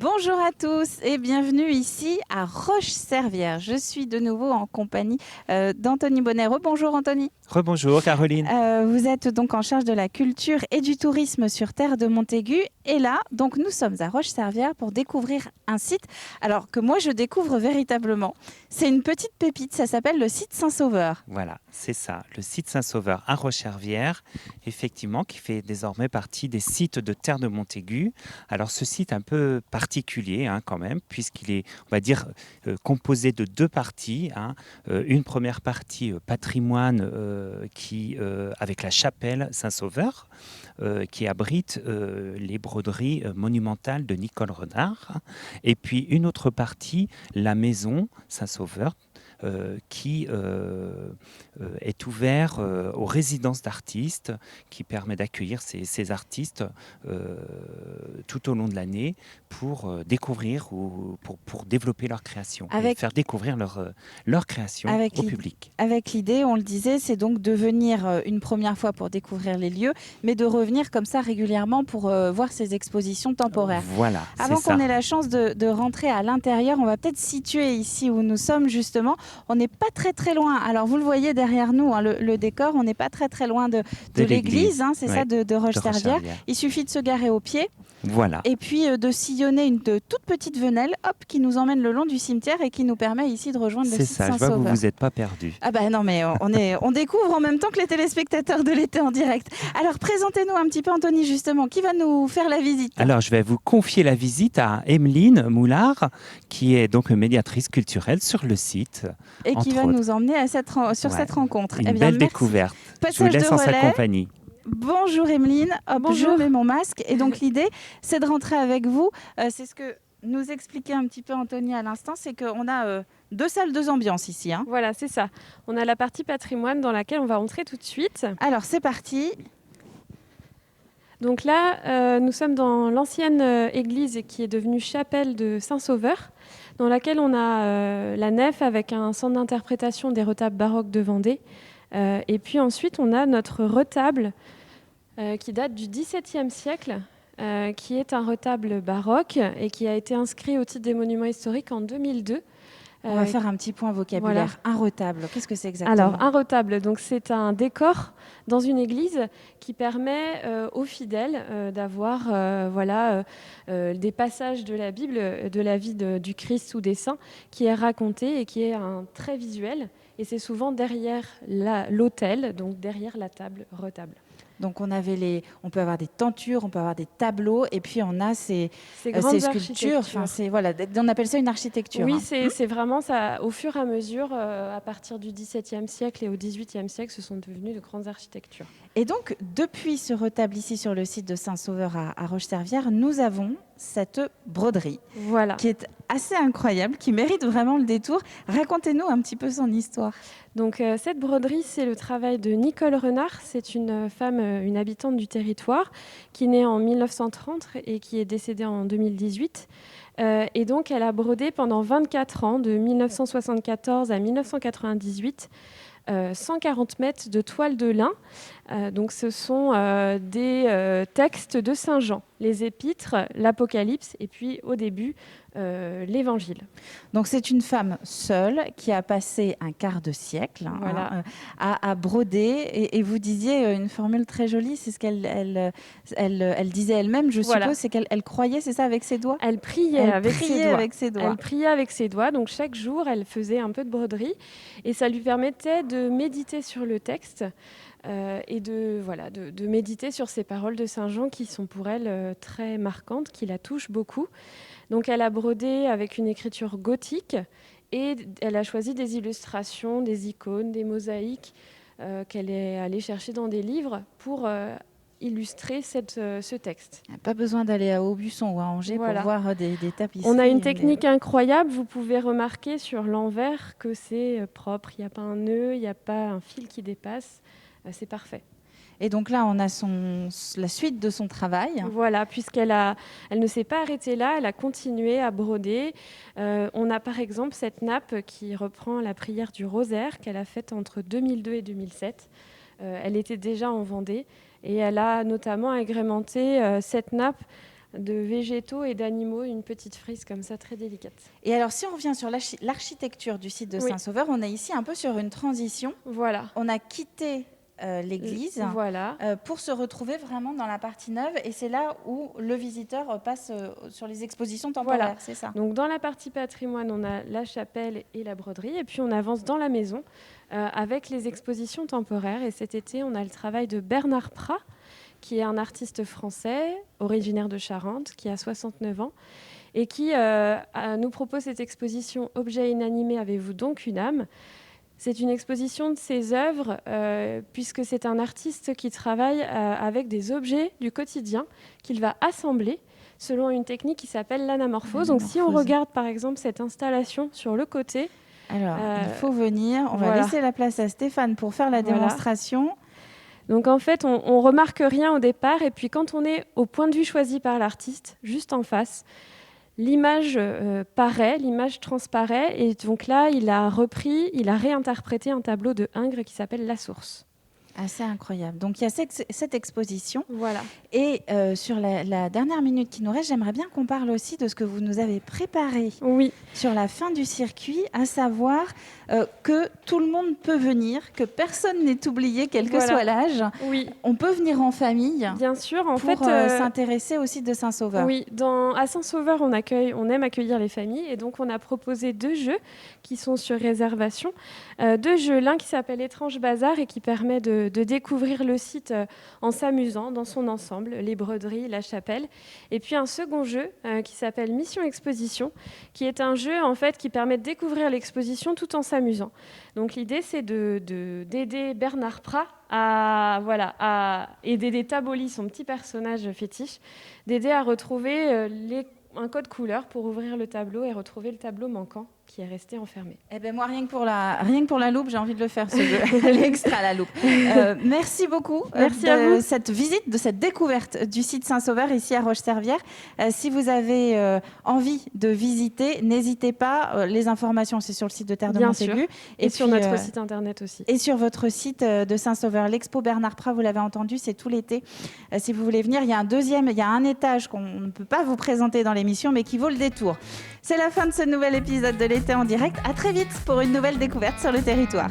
Bonjour à tous et bienvenue ici à Roche-Servière. Je suis de nouveau en compagnie d'Anthony Bonnet. Bonjour Anthony. Rebonjour Caroline. Vous êtes donc en charge de la culture et du tourisme sur Terre de Montaigu. Et là, donc nous sommes à Roche-Servière pour découvrir un site. Alors que moi je découvre véritablement. C'est une petite pépite, ça s'appelle le site Saint-Sauveur. Voilà, c'est ça, le site Saint-Sauveur à Roche-Servière, effectivement, qui fait désormais partie des sites de Terre de Montaigu. Alors ce site un peu particulier quand même, puisqu'il est, on va dire, composé de deux parties. Une première partie patrimoine avec la chapelle Saint-Sauveur, qui abrite les broderies monumentales de Nicole Renard. Et puis une autre partie, la maison Saint-Sauveur, qui est ouvert aux résidences d'artistes, qui permet d'accueillir ces artistes tout au long de l'année pour découvrir ou pour développer leur création et faire découvrir leur création au public. Avec l'idée, on le disait, c'est donc de venir une première fois pour découvrir les lieux, mais de revenir comme ça régulièrement pour voir ces expositions temporaires. Voilà. Avant qu'on ait la chance de rentrer à l'intérieur, on va peut-être situer ici où nous sommes justement. On n'est pas très loin. Alors vous le voyez derrière nous, le décor, on n'est pas très loin de l'église, c'est ça, de Roche-Servière. Il suffit de se garer au pied. Voilà. Et puis de sillonner une toute petite venelle, qui nous emmène le long du cimetière et qui nous permet ici de rejoindre le site Saint-Sauveur. C'est ça, je vois que vous vous êtes pas perdu. Ah bah non, mais on découvre en même temps que les téléspectateurs de l'été en direct. Alors présentez-nous un petit peu Anthony justement, qui va nous faire la visite? Alors je vais vous confier la visite à Emeline Moulard, qui est donc médiatrice culturelle sur le site. Et qui va nous emmener sur cette rencontre. Une belle découverte. Passage je vous laisse en sa compagnie. Bonjour Emeline, je mets mon masque. Et donc l'idée, c'est de rentrer avec vous. C'est ce que nous expliquait un petit peu Anthony à l'instant, c'est qu'on a deux salles, deux ambiances ici. Voilà, c'est ça. On a la partie patrimoine dans laquelle on va entrer tout de suite. Alors c'est parti. Donc là, nous sommes dans l'ancienne église qui est devenue chapelle de Saint-Sauveur, dans laquelle on a la nef avec un centre d'interprétation des retables baroques de Vendée. Et puis ensuite, on a notre retable qui date du XVIIe siècle, qui est un retable baroque et qui a été inscrit au titre des monuments historiques en 2002. On va faire un petit point vocabulaire. Voilà. Un retable, qu'est-ce que c'est exactement? Alors, un retable, donc c'est un décor dans une église qui permet aux fidèles d'avoir des passages de la Bible, de la vie du Christ ou des saints, qui est raconté et qui est un trait visuel. Et c'est souvent derrière l'autel, donc derrière la table, retable. Donc on peut avoir des tentures, on peut avoir des tableaux, et puis on a ces sculptures. On appelle ça une architecture. Oui, c'est vraiment ça. Au fur et à mesure, à partir du XVIIe siècle et au XVIIIe siècle, ce sont devenues de grandes architectures. Et donc, depuis ce retable ici sur le site de Saint-Sauveur à Roche-Servière, nous avons cette broderie qui est assez incroyable, qui mérite vraiment le détour. Racontez-nous un petit peu son histoire. Donc cette broderie, c'est le travail de Nicole Renard. C'est une femme, une habitante du territoire, qui est née en 1930 et qui est décédée en 2018. Et donc elle a brodé pendant 24 ans, de 1974 à 1998, 140 mètres de toile de lin. Donc ce sont des textes de Saint Jean, les épîtres, l'Apocalypse et puis au début l'Évangile. Donc c'est une femme seule qui a passé un quart de siècle à broder et vous disiez une formule très jolie, c'est ce qu'elle disait elle-même, je suppose, c'est qu'elle croyait, c'est ça, avec ses doigts? Elle priait avec ses doigts. Elle priait avec ses doigts, donc chaque jour elle faisait un peu de broderie et ça lui permettait de méditer sur le texte. Et de méditer sur ces paroles de Saint Jean qui sont pour elle très marquantes, qui la touchent beaucoup. Donc elle a brodé avec une écriture gothique et elle a choisi des illustrations, des icônes, des mosaïques qu'elle est allée chercher dans des livres pour illustrer ce texte. Il n'y a pas besoin d'aller à Aubusson ou à Angers pour voir des tapisseries. On a une technique incroyable. Vous pouvez remarquer sur l'envers que c'est propre. Il n'y a pas un nœud, il n'y a pas un fil qui dépasse. C'est parfait. Et donc là, on a la suite de son travail. Voilà, puisqu'elle ne s'est pas arrêtée là, elle a continué à broder. On a par exemple cette nappe qui reprend la prière du rosaire qu'elle a faite entre 2002 et 2007. Elle était déjà en Vendée et elle a notamment agrémenté cette nappe de végétaux et d'animaux, une petite frise comme ça très délicate. Et alors si on revient sur l'architecture du site de Saint-Sauveur, on est ici un peu sur une transition. Voilà. On a quitté l'église pour se retrouver vraiment dans la partie neuve, et c'est là où le visiteur passe sur les expositions temporaires, c'est ça? Donc dans la partie patrimoine, on a la chapelle et la broderie, et puis on avance dans la maison avec les expositions temporaires. Et cet été, on a le travail de Bernard Prat, qui est un artiste français, originaire de Charente, qui a 69 ans, et qui nous propose cette exposition « Objets inanimés, avez-vous donc une âme ?» C'est une exposition de ses œuvres, puisque c'est un artiste qui travaille avec des objets du quotidien qu'il va assembler selon une technique qui s'appelle l'anamorphose. Donc si on regarde par exemple cette installation sur le côté... Alors, il faut venir, on va laisser la place à Stéphane pour faire la démonstration. Donc en fait, on remarque rien au départ, et puis quand on est au point de vue choisi par l'artiste, juste en face, l'image l'image transparaît, et donc là, il a réinterprété un tableau de Ingres qui s'appelle La Source. Assez incroyable. Donc il y a cette exposition. Voilà. Et sur la dernière minute qui nous reste, j'aimerais bien qu'on parle aussi de ce que vous nous avez préparé sur la fin du circuit, à savoir que tout le monde peut venir, que personne n'est oublié, quel que soit l'âge. Oui. On peut venir en famille. Bien sûr, pour s'intéresser au site de Saint-Sauveur. Oui, à Saint-Sauveur, on aime accueillir les familles, et donc on a proposé 2 jeux qui sont sur réservation. 2 jeux, l'un qui s'appelle Étrange Bazar et qui permet de découvrir le site en s'amusant dans son ensemble, les broderies, la chapelle. Et puis un second jeu qui s'appelle Mission Exposition, qui est un jeu en fait qui permet de découvrir l'exposition tout en s'amusant. Donc l'idée, c'est d'aider Bernard Prat et d'aider Taboli, son petit personnage fétiche, d'aider à retrouver un code couleur pour ouvrir le tableau et retrouver le tableau manquant qui est resté enfermé. Eh ben moi, rien que pour la loupe, j'ai envie de le faire, ce jeu. L'extra, la loupe. Merci beaucoup de cette visite, de cette découverte du site Saint-Sauveur ici à Roche-Servière. Si vous avez envie de visiter, n'hésitez pas. Les informations, c'est sur le site de Terre de Montaigu. Et puis, sur notre site internet aussi. Et sur votre site de Saint-Sauveur. L'expo Bernard Prat, vous l'avez entendu, c'est tout l'été. Si vous voulez venir, il y a un étage qu'on ne peut pas vous présenter dans l'émission, mais qui vaut le détour. C'est la fin de ce nouvel épisode de l'été en direct. À très vite pour une nouvelle découverte sur le territoire.